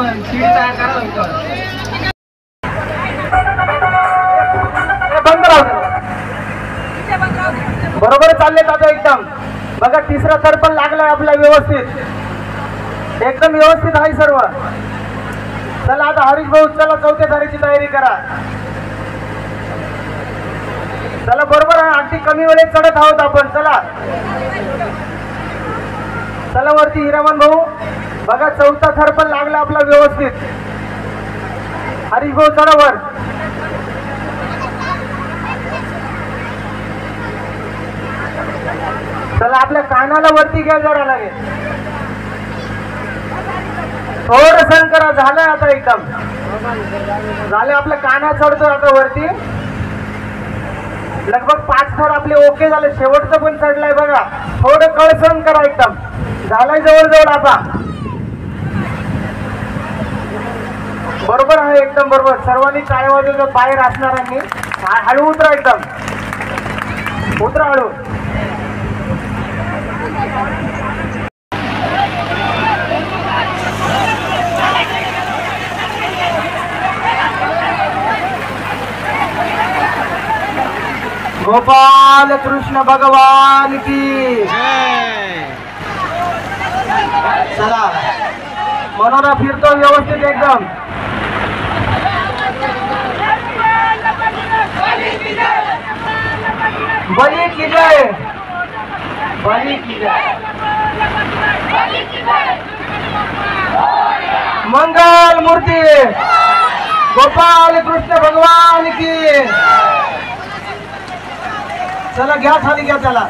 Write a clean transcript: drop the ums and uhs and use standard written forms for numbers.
पण सीडी तयार करा लवकर. बंद राहू बरोबर चालले आता एकदम. बघा तिसरा थर पण लागलाय आपला व्यवस्थित एकदम व्यवस्थित आहे सर्व. चला आता हरीश भाऊ चला चौथ्या थारीची तयारी करा. चला बरोबर आहे अगदी कमी वेळेत चढत आहोत आपण. चला चला वरती हिरामन भाऊ. बघा चौथा थर पण लागला आपला व्यवस्थित. हरीश भाऊ चढा वर. चला आपल्या कानाला वरती घ्या जरा लागेल. थोडं सण करा. झालंय आता एकदम झालं. आपल्या काना चढतो आता वरती. लगभग 5 थर आपले ओके झाले. शेवटचं पण चढलाय बघा. थोडं कळसण करा एकदम. झालाय जवळजवळ आता. बरोबर आहे एकदम बरोबर. सर्वांनी टाळ्या वाजवतात बाहेर असणाऱ्यांनी. हळू उतरा एकदम. उतरा हळू. गोपाल कृष्ण भगवान की. चला मनोरा फिरतो व्यवस्थित एकदम. बली की जय. बली की जय. मंगल मूर्ती गोपाल कृष्ण भगवान की. चला घ्या खाली घ्या. चला